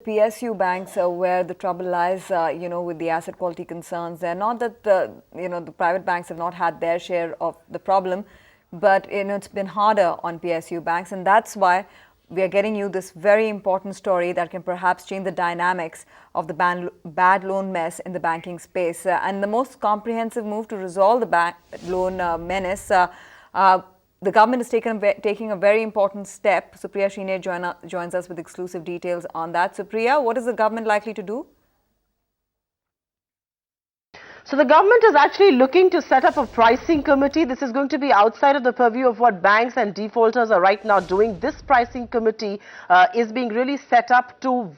PSU banks where the trouble lies, with the asset quality concerns. They're not that the private banks have not had their share of the problem, but it's been harder on PSU banks, and that's why we are getting you this very important story that can perhaps change the dynamics of the bad loan mess in the banking space. And the most comprehensive move to resolve the bad loan menace, the government is taking a very important step. Supriya Srine joins us with exclusive details on that. Supriya, what is the government likely to do? So the government is actually looking to set up a pricing committee. This is going to be outside of the purview of what banks and defaulters are right now doing. This pricing committee is being really set up to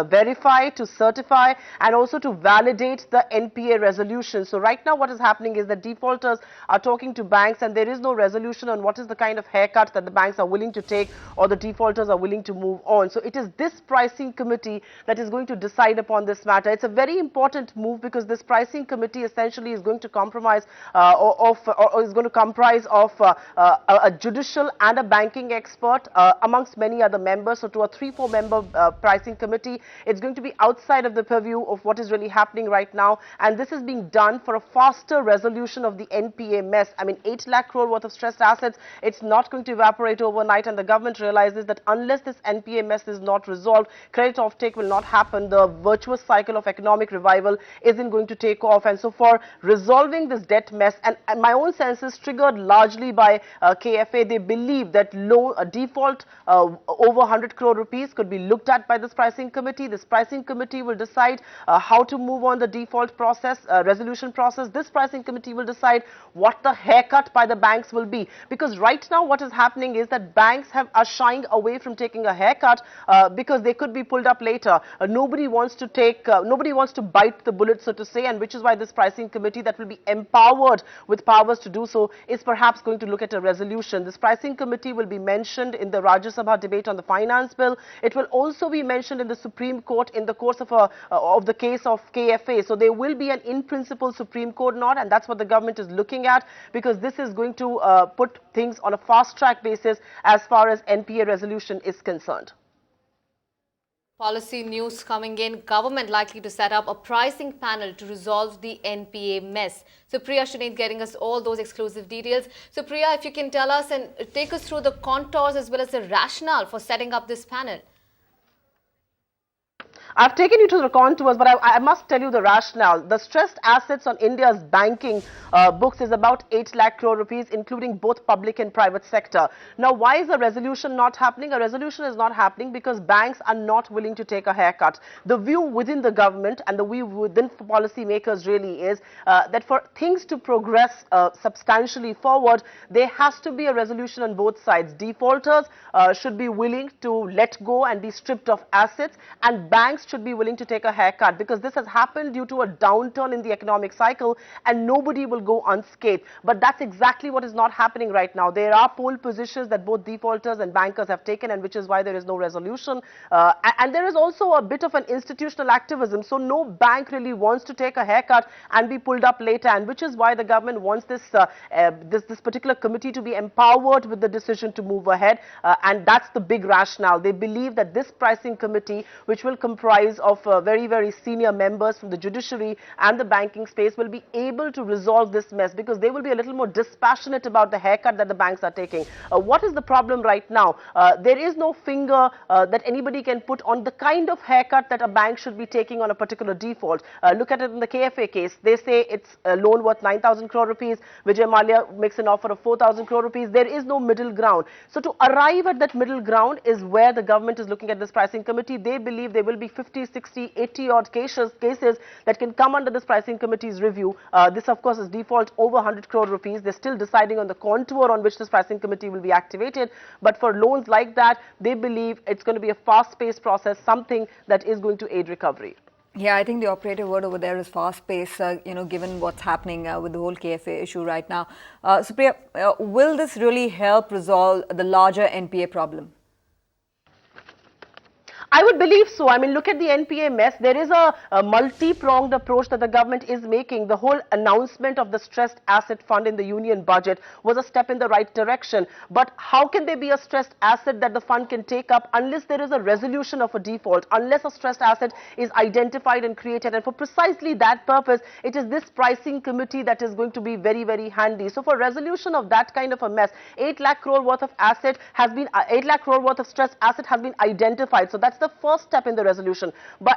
verify, to certify, and also to validate the NPA resolution. So right now what is happening is that defaulters are talking to banks and there is no resolution on what is the kind of haircut that the banks are willing to take or the defaulters are willing to move on. So it is this pricing committee that is going to decide upon this matter. It's a very important move because this pricing committee essentially is going to comprise of a judicial and a banking expert amongst many other members. So to a 3-4 member pricing committee, it's going to be outside of the purview of what is really happening right now, and this is being done for a faster resolution of the NPA mess. I mean, 8 lakh crore worth of stressed assets, it's not going to evaporate overnight, and the government realizes that unless this NPA mess is not resolved, credit offtake will not happen. The virtuous cycle of economic revival isn't going to take off. And so for resolving this debt mess, and my own sense is triggered largely by KFA, they believe that default over 100 crore rupees could be looked at by this pricing committee. This pricing committee will decide how to move on the default process, resolution process. This pricing committee will decide what the haircut by the banks will be, because right now what is happening is that banks are shying away from taking a haircut because they could be pulled up later. Nobody wants to bite the bullet, so to say, and which is why this pricing committee that will be empowered with powers to do so is perhaps going to look at a resolution. This pricing committee will be mentioned in the Rajya Sabha debate on the finance bill. It will also be mentioned in the Supreme Court in the course of the case of KFA. So there will be an in-principle Supreme Court nod, and that's what the government is looking at, because this is going to put things on a fast-track basis as far as NPA resolution is concerned. Policy news coming in. Government likely to set up a pricing panel to resolve the NPA mess. So Priya Srine getting us all those exclusive details. So Priya, if you can tell us and take us through the contours as well as the rationale for setting up this panel. I've taken you to the contours, but I must tell you the rationale. The stressed assets on India's banking books is about 8 lakh crore rupees, including both public and private sector. Now, why is the resolution not happening? A resolution is not happening because banks are not willing to take a haircut. The view within the government and the view within policymakers really is that for things to progress substantially forward, there has to be a resolution on both sides. Defaulters should be willing to let go and be stripped of assets, and banks should be willing to take a haircut, because this has happened due to a downturn in the economic cycle and nobody will go unscathed. But that's exactly what is not happening right now. There are pole positions that both defaulters and bankers have taken, and which is why there is no resolution. And there is also a bit of an institutional activism. So no bank really wants to take a haircut and be pulled up later, and which is why the government wants this particular committee to be empowered with the decision to move ahead. And that's the big rationale. They believe that this pricing committee, which will comprise of very, very senior members from the judiciary and the banking space, will be able to resolve this mess, because they will be a little more dispassionate about the haircut that the banks are taking. What is the problem right now? There is no finger that anybody can put on the kind of haircut that a bank should be taking on a particular default. Look at it in the KFA case. They say it's a loan worth 9,000 crore rupees. Vijay Mallya makes an offer of 4,000 crore rupees. There is no middle ground. So to arrive at that middle ground is where the government is looking at this pricing committee. They believe there will be 50, 60, 80 odd cases that can come under this pricing committee's review. This, of course, is default over 100 crore rupees. They're still deciding on the contour on which this pricing committee will be activated. But for loans like that, they believe it's going to be a fast-paced process, something that is going to aid recovery. Yeah, I think the operative word over there is fast-paced, given what's happening with the whole KFA issue right now. Supriya, will this really help resolve the larger NPA problem? I would believe so. I mean, look at the NPA mess. There is a multi-pronged approach that the government is making. The whole announcement of the stressed asset fund in the union budget was a step in the right direction. But how can there be a stressed asset that the fund can take up unless there is a resolution of a default, unless a stressed asset is identified and created? And for precisely that purpose, it is this pricing committee that is going to be very, very handy. So for resolution of that kind of a mess, 8 lakh crore worth of asset has been 8 lakh crore worth of stressed asset has been identified. So that's the first step in the resolution,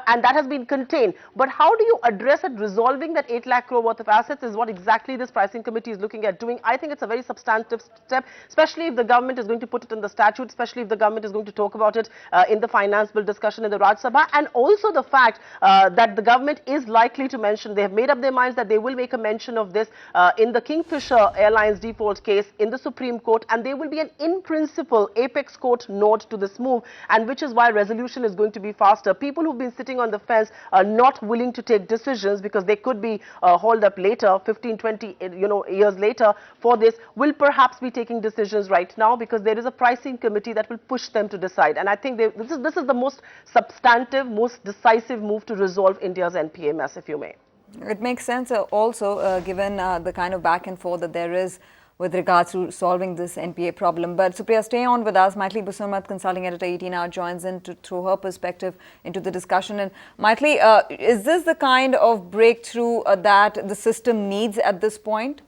and that has been contained. But how do you address it? Resolving that 8 lakh crore worth of assets is what exactly this pricing committee is looking at doing. I think it's a very substantive step, especially if the government is going to put it in the statute, especially if the government is going to talk about it in the finance bill discussion in the Raj Sabha, and also the fact that the government is likely to mention, they have made up their minds that they will make a mention of this in the Kingfisher Airlines default case in the Supreme Court, and there will be an in principle apex court note to this move, and which is why resolution is going to be faster. People who've been sitting on the fence are not willing to take decisions because they could be hauled up later, 15, 20 years later for this, will perhaps be taking decisions right now because there is a pricing committee that will push them to decide. And I think this is the most substantive, most decisive move to resolve India's NPA mess, if you may. It makes sense also given the kind of back and forth that there is with regards to solving this NPA problem. But Supriya, stay on with us. Maithili Busuramat, consulting editor, 18 Hour, joins in to throw her perspective into the discussion. And Maithili, is this the kind of breakthrough that the system needs at this point?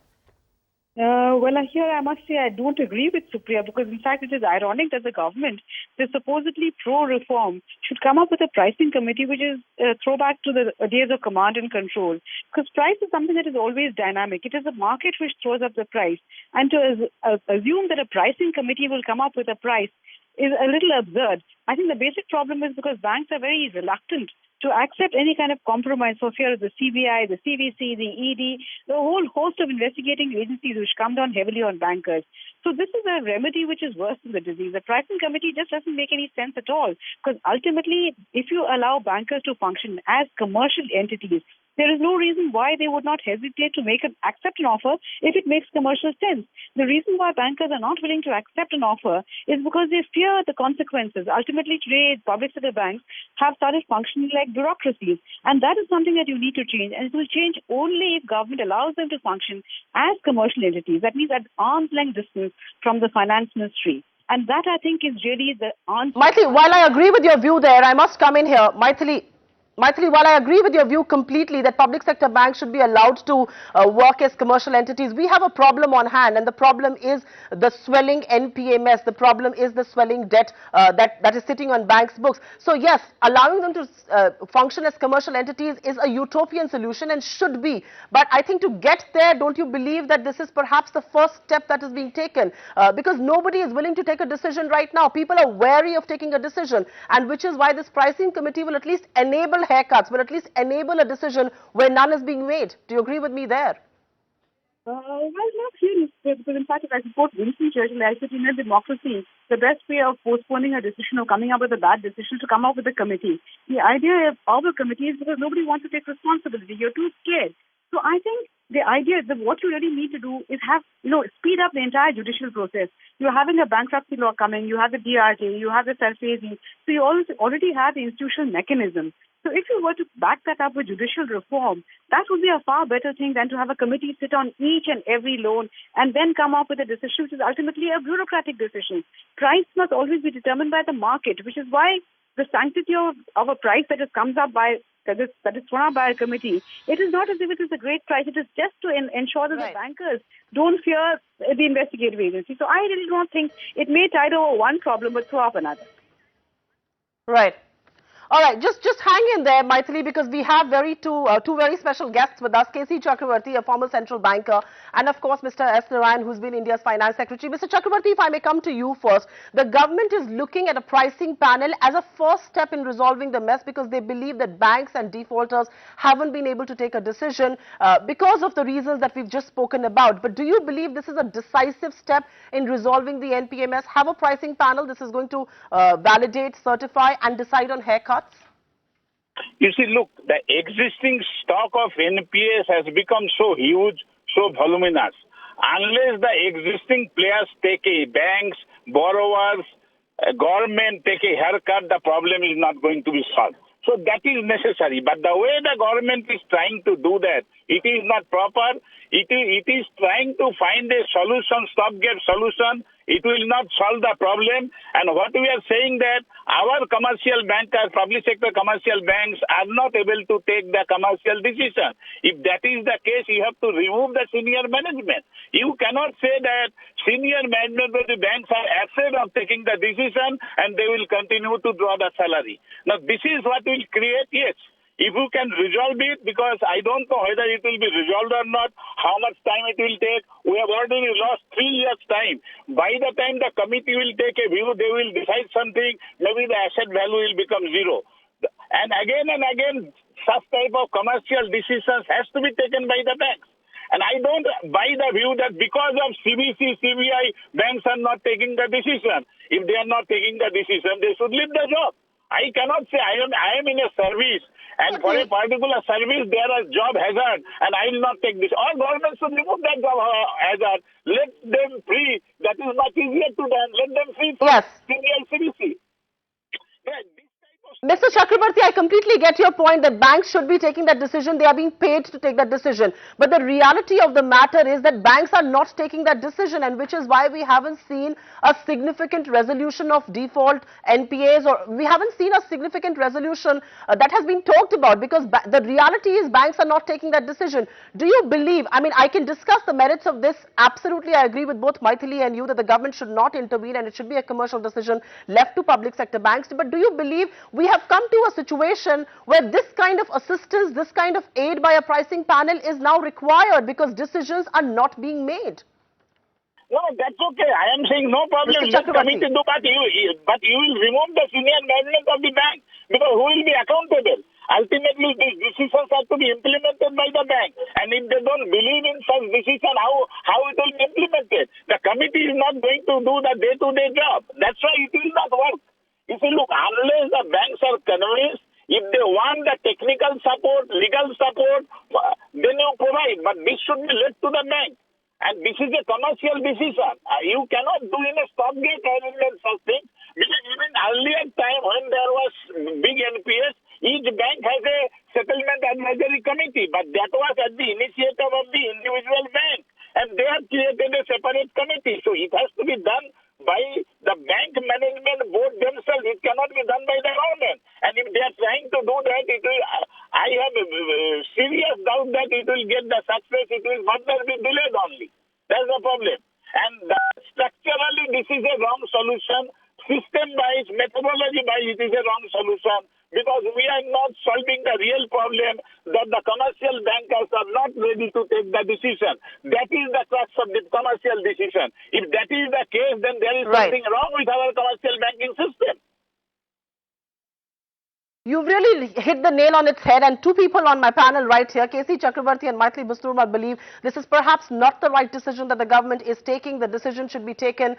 Well, here I must say I don't agree with Supriya because, in fact, it is ironic that the government, the supposedly pro-reform, should come up with a pricing committee which is a throwback to the days of command and control. Because price is something that is always dynamic. It is the market which throws up the price. And to assume that a pricing committee will come up with a price is a little absurd. I think the basic problem is because banks are very reluctant to accept any kind of compromise for fear of the CBI, the CVC, the ED, the whole host of investigating agencies which come down heavily on bankers. So this is a remedy which is worse than the disease. The pricing committee just doesn't make any sense at all because ultimately, if you allow bankers to function as commercial entities, there is no reason why they would not hesitate to accept an offer if it makes commercial sense. The reason why bankers are not willing to accept an offer is because they fear the consequences. Ultimately, today, public sector banks have started functioning like bureaucracies, and that is something that you need to change, and it will change only if government allows them to function as commercial entities. That means at arm's length distance from the finance ministry. And that, I think, is really the answer. Maithili, while I agree with your view there, I must come in here. Maithili, while I agree with your view completely that public sector banks should be allowed to work as commercial entities, we have a problem on hand, and the problem is the swelling NPA mess. The problem is the swelling debt that is sitting on banks' books. So yes, allowing them to function as commercial entities is a utopian solution and should be. But I think to get there, don't you believe that this is perhaps the first step that is being taken? Because nobody is willing to take a decision right now. People are wary of taking a decision, and which is why this pricing committee will at least enable haircuts, will at least enable a decision where none is being made. Do you agree with me there? Well, not really, because in fact, if I support Winston Churchill, I said in a democracy, the best way of postponing a decision or coming up with a bad decision is to come up with a committee. The idea of a committee is because nobody wants to take responsibility. You're too scared. So I think the idea is that what you really need to do is have, speed up the entire judicial process. You're having a bankruptcy law coming, you have the DRJ, you have the self-raising, so you already have the institutional mechanism. So if you were to back that up with judicial reform, that would be a far better thing than to have a committee sit on each and every loan and then come up with a decision which is ultimately a bureaucratic decision. Price must always be determined by the market, which is why the sanctity of a price that comes up by that is thrown up by a committee, it is not as if it is a great price. It is just to ensure that the bankers don't fear the investigative agency. So I really don't think it may tide over one problem but throw up another. Right. All right, just hang in there, Maithili, because we have two very special guests with us, K.C. Chakravarti, a former central banker, and of course Mr. S. Narayan, who's been India's finance secretary. Mr. Chakravarti, if I may come to you first, the government is looking at a pricing panel as a first step in resolving the mess because they believe that banks and defaulters haven't been able to take a decision because of the reasons that we've just spoken about. But do you believe this is a decisive step in resolving the NPA mess? Have a pricing panel. This is going to validate, certify, and decide on haircuts? You see, look, the existing stock of NPAs has become so huge, so voluminous. Unless the existing players take banks, borrowers, government take a haircut, the problem is not going to be solved. So that is necessary. But the way the government is trying to do that, it is not proper. It is trying to find a solution, stopgap solution. It will not solve the problem. And what we are saying that our commercial bankers, public sector commercial banks are not able to take the commercial decision. If that is the case, you have to remove the senior management. You cannot say that senior management of the banks are afraid of taking the decision and they will continue to draw the salary. Now, this is what will create, yes. If you can resolve it, because I don't know whether it will be resolved or not, how much time it will take. We have already lost 3 years' time. By the time the committee will take a view, they will decide something, maybe the asset value will become zero. And again, such type of commercial decisions has to be taken by the banks. And I don't buy the view that because of CBC, CBI, banks are not taking the decision. If they are not taking the decision, they should leave the job. I cannot say I am in a service, and for a particular service there are job hazard, and I will not take this. All governments should remove that job hazard. Let them free. That is much easier to them. Let them free from Yes. CBC. Yeah, this type of Mr. Chakrabarti, I completely get your point that banks should be taking that decision. They are being paid to take that decision. But the reality of the matter is that banks are not taking that decision, and which is why we haven't seen a significant resolution of default NPAs, or we haven't seen a significant resolution that has been talked about, because the reality is banks are not taking that decision. Do you believe, I mean, I can discuss the merits of this. Absolutely, I agree with both Maithili and you that the government should not intervene and it should be a commercial decision left to public sector banks. But do you believe we have come to a situation where this kind of assistance, this kind of aid by a pricing panel is now required because decisions are not being made? No, that's okay. I am saying no problem. Mr. Let Chakrabarti. committee do, but you will remove the senior management of the bank, because who will be accountable? Ultimately, these decisions have to be implemented by the bank, and if they don't believe in such decision, how it will be implemented? The committee is not going to do the day-to-day job. That's why it will not work. You see, look, unless the banks are convinced, if they want the technical support, legal support, then you provide. But this should be left to the bank. And this is a commercial decision. You cannot do in a stopgap arrangement such things. Because even earlier time when there was big NPS, each bank has a settlement advisory committee. But that was at the initiative of the individual bank. And they have created a separate committee. So it has to be done by the bank management board themselves. It cannot be done by the government. And if they are trying to do that, it will, I have a serious doubt that it will get the success. It will further be delayed only. That's the problem. And structurally, this is a wrong solution. System-wise, methodology-wise, it is a wrong solution, because we are not solving the real problem that the commercial bankers are not ready to take the decision. That is the crux of the commercial decision. If that is the case, then there is something wrong with our commercial banking system. You've really hit the nail on its head, and two people on my panel right here, KC Chakrabarti and Maithili Busturma, believe this is perhaps not the right decision that the government is taking. The decision should be taken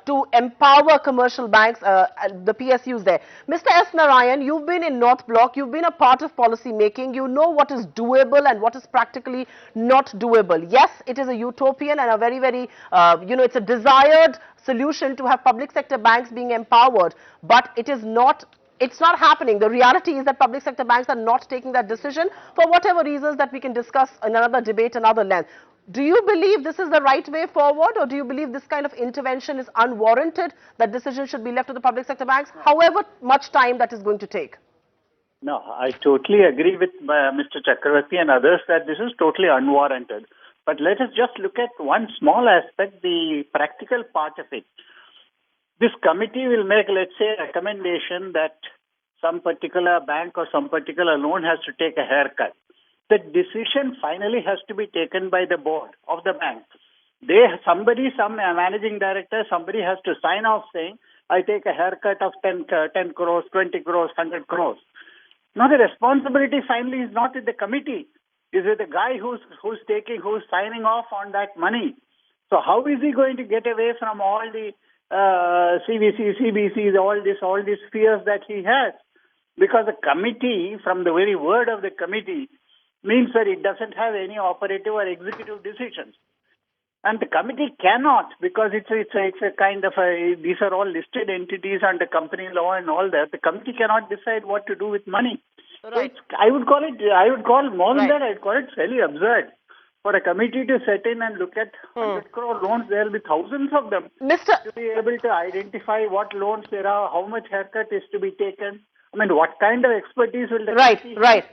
to empower commercial banks, the PSUs there. Mr. S. Narayan, you've been in North Block, you've been a part of policy making, you know what is doable and what is practically not doable. Yes, it is a utopian and a very, very, it's a desired solution to have public sector banks being empowered, but it is not. It's not happening. The reality is that public sector banks are not taking that decision for whatever reasons that we can discuss in another debate, another length. Do you believe this is the right way forward, or do you believe this kind of intervention is unwarranted, that decision should be left to the public sector banks, however much time that is going to take? No, I totally agree with Mr. Chakravarti and others that this is totally unwarranted. But let us just look at one small aspect, the practical part of it. This committee will make, let's say, a recommendation that some particular bank or some particular loan has to take a haircut. The decision finally has to be taken by the board of the bank. Some managing director, somebody has to sign off saying, I take a haircut of 10 crores, 20 crores, 100 crores. Now the responsibility finally is not with the committee. It's with the guy who's signing off on that money. So how is he going to get away from all the CBC, CBCs, all these fears that he has? Because the committee, from the very word of the committee, means that it doesn't have any operative or executive decisions. And the committee cannot, because it's a kind of these are all listed entities under company law and all that. The committee cannot decide what to do with money. Right. So I would call more than Right. that. I'd call it fairly absurd for a committee to sit in and look at 100 crore loans. There will be thousands of them. Mr. To be able to identify what loans there are, how much haircut is to be taken. I mean, what kind of expertise will the Right, committee have? right.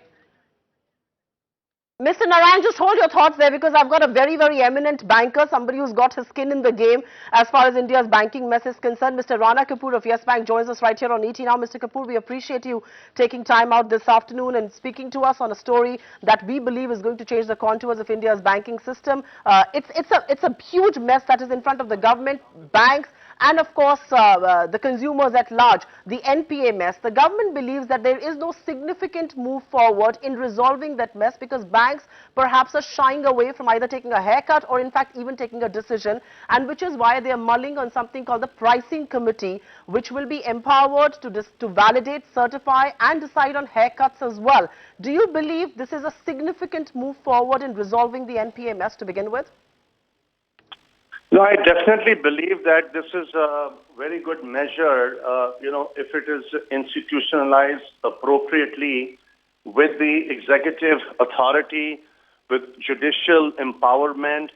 Mr. Narayan, just hold your thoughts there, because I've got a very, very eminent banker, somebody who's got his skin in the game as far as India's banking mess is concerned. Mr. Rana Kapoor of Yes Bank joins us right here on ET Now. Mr. Kapoor, we appreciate you taking time out this afternoon and speaking to us on a story that we believe is going to change the contours of India's banking system. It's a huge mess that is in front of the government, banks, and of course the consumers at large, the NPA mess. The government believes that there is no significant move forward in resolving that mess, because banks perhaps are shying away from either taking a haircut or in fact even taking a decision, and which is why they are mulling on something called the pricing committee, which will be empowered to validate, certify and decide on haircuts as well. Do you believe this is a significant move forward in resolving the NPA mess to begin with? No, I definitely believe that this is a very good measure, if it is institutionalized appropriately with the executive authority, with judicial empowerment,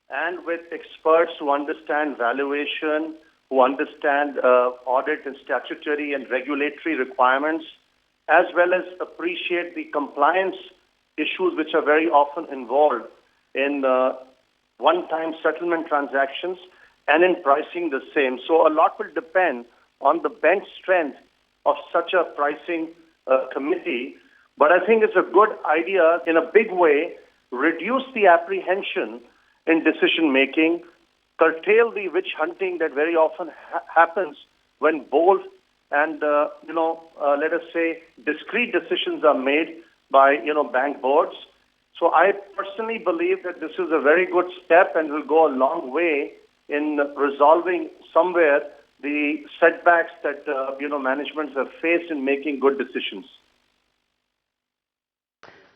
and with experts who understand valuation, who understand audit and statutory and regulatory requirements, as well as appreciate the compliance issues which are very often involved in one-time settlement transactions and in pricing the same. So a lot will depend on the bench strength of such a pricing committee. But I think it's a good idea in a big way, reduce the apprehension in decision-making, curtail the witch hunting that very often happens when bold and, let us say, discrete decisions are made by, bank boards. So I personally believe that this is a very good step and will go a long way in resolving somewhere the setbacks that, managements have faced in making good decisions.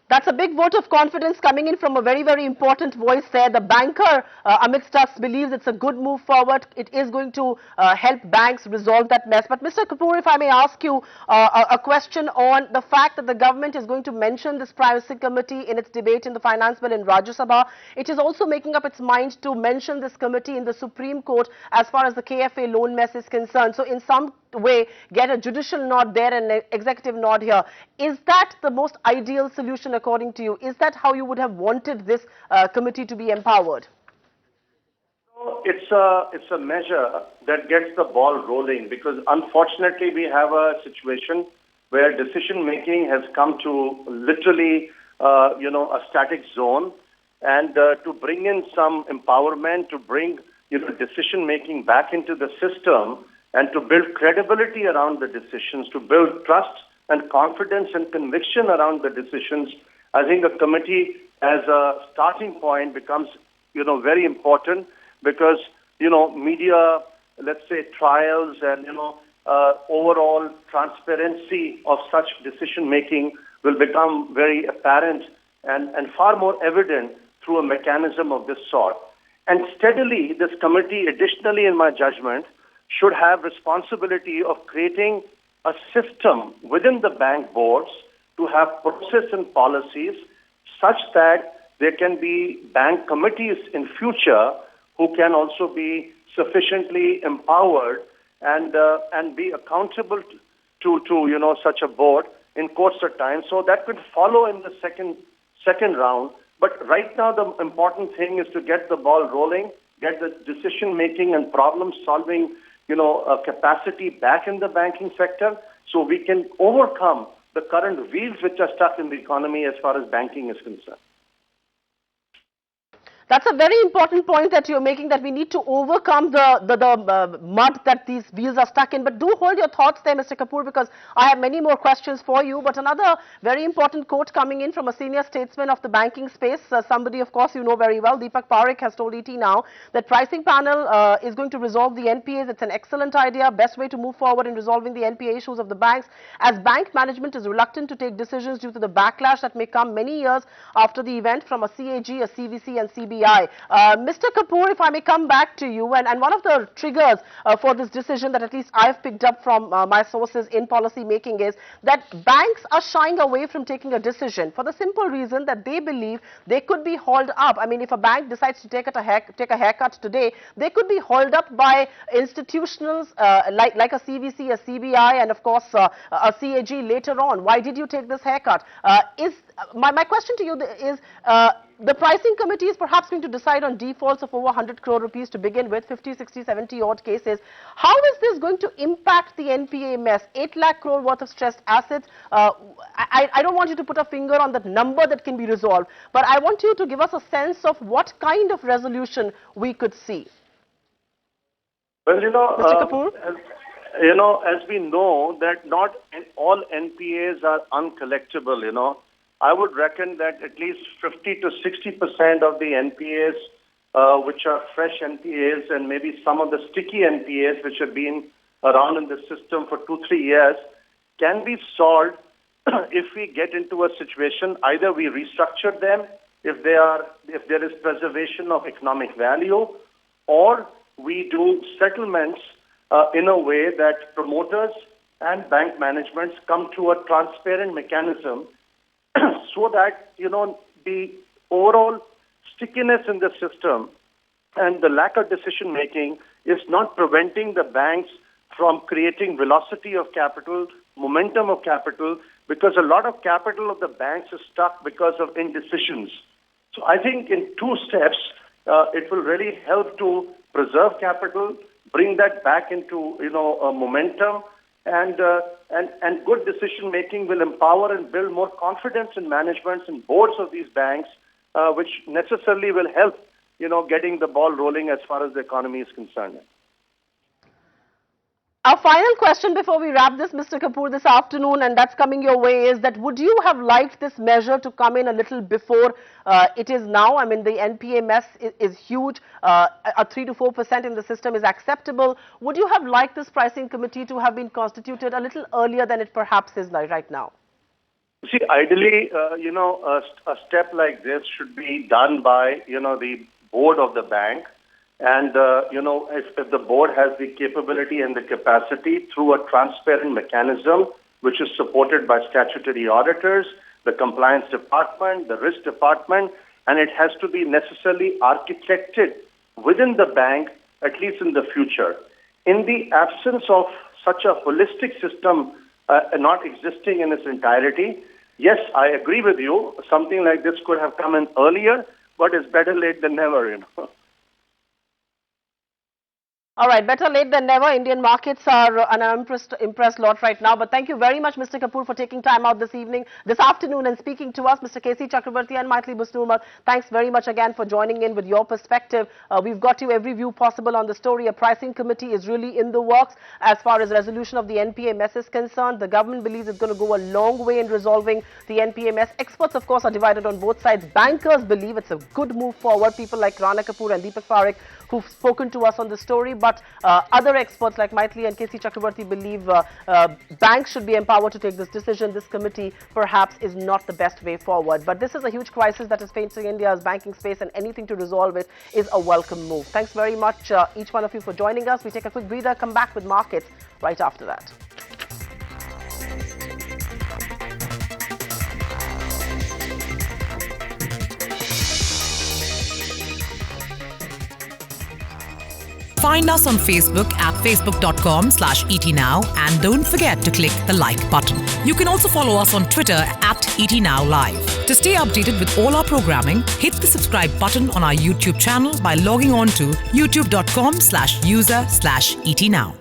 That's a big vote of confidence coming in from a very, very important voice there. The banker amidst us believes it's a good move forward. It is going to help banks resolve that mess. But Mr. Kapoor, if I may ask you a question on the fact that the government is going to mention this privacy committee in its debate in the finance bill in Rajya Sabha. It is also making up its mind to mention this committee in the Supreme Court as far as the KFA loan mess is concerned. So in some way, get a judicial nod there and an executive nod here. Is that the most ideal solution according to you? Is that how you would have wanted this committee to be empowered? It's a measure that gets the ball rolling, because unfortunately we have a situation where decision making has come to literally a static zone, and to bring in some empowerment, to bring decision making back into the system, and to build credibility around the decisions, to build trust and confidence and conviction around the decisions. I think a committee as a starting point becomes, very important, because, media, let's say, trials and, overall transparency of such decision making will become very apparent and far more evident through a mechanism of this sort. And steadily, this committee, additionally, in my judgment, should have responsibility of creating a system within the bank boards to have process and policies such that there can be bank committees in future who can also be sufficiently empowered and be accountable to such a board in course of time. So that could follow in the second round. But right now the important thing is to get the ball rolling, get the decision making and problem solving capacity back in the banking sector, so we can overcome the current wheels which are stuck in the economy as far as banking is concerned. That's a very important point that you're making, that we need to overcome the mud that these wheels are stuck in. But do hold your thoughts there, Mr. Kapoor, because I have many more questions for you. But another very important quote coming in from a senior statesman of the banking space, somebody, of course, you know very well, Deepak Parekh, has told ET Now that pricing panel is going to resolve the NPAs. It's an excellent idea, best way to move forward in resolving the NPA issues of the banks, as bank management is reluctant to take decisions due to the backlash that may come many years after the event from a CAG, a CVC and CBA SBI. Mr. Kapoor, if I may come back to you, and one of the triggers for this decision that at least I've picked up from my sources in policy making is that banks are shying away from taking a decision for the simple reason that they believe they could be hauled up. I mean, if a bank decides to take a haircut today, they could be hauled up by institutionals like a CVC, a CBI, and of course a CAG later on. Why did you take this haircut? My question to you is, the pricing committee is perhaps going to decide on defaults of over 100 crore rupees to begin with, 50, 60, 70 odd cases. How is this going to impact the NPA mess? 8 lakh crore worth of stressed assets. I don't want you to put a finger on that number that can be resolved, but I want you to give us a sense of what kind of resolution we could see. Well, Mr. Kapoor? As we know that not all NPAs are uncollectible, I would reckon that at least 50 to 60% of the NPAs, which are fresh NPAs, and maybe some of the sticky NPAs which have been around in the system for 2-3 years, can be solved if we get into a situation, either we restructure them if there is preservation of economic value, or we do settlements in a way that promoters and bank managements come to a transparent mechanism so that, the overall stickiness in the system and the lack of decision making is not preventing the banks from creating velocity of capital, momentum of capital, because a lot of capital of the banks is stuck because of indecisions. So I think in 2 steps, it will really help to preserve capital, bring that back into, a momentum, and good decision making will empower and build more confidence in managements and boards of these banks, which necessarily will help, getting the ball rolling as far as the economy is concerned. Our final question before we wrap this, Mr. Kapoor, this afternoon, and that's coming your way, is that would you have liked this measure to come in a little before it is now? I mean, the NPA mess is huge. A 3 to 4% in the system is acceptable. Would you have liked this pricing committee to have been constituted a little earlier than it perhaps is right now? See, ideally, a step like this should be done by, the board of the bank. And, if the board has the capability and the capacity through a transparent mechanism, which is supported by statutory auditors, the compliance department, the risk department, and it has to be necessarily architected within the bank, at least in the future. In the absence of such a holistic system not existing in its entirety, yes, I agree with you. Something like this could have come in earlier, but it's better late than never, All right, better late than never. Indian markets are an impressed lot right now. But thank you very much, Mr. Kapoor, for taking time out this afternoon and speaking to us. Mr. K.C. Chakrabarti and Maithili Busnurmal, thanks very much again for joining in with your perspective. We've got you every view possible on the story. A pricing committee is really in the works as far as resolution of the NPA mess is concerned. The government believes it's going to go a long way in resolving the NPA mess. Experts, of course, are divided on both sides. Bankers believe it's a good move forward. People like Rana Kapoor and Deepak Parekh, who've spoken to us on the story, but other experts like Maithili and K.C. Chakrabarti believe banks should be empowered to take this decision. This committee perhaps is not the best way forward. But this is a huge crisis that is facing India's banking space, and anything to resolve it is a welcome move. Thanks very much, each one of you, for joining us. We take a quick breather, come back with markets right after that. Find us on Facebook at facebook.com/ETNow, and don't forget to click the like button. You can also follow us on Twitter at ETNowLive. To stay updated with all our programming, hit the subscribe button on our YouTube channel by logging on to youtube.com/user/ETNow.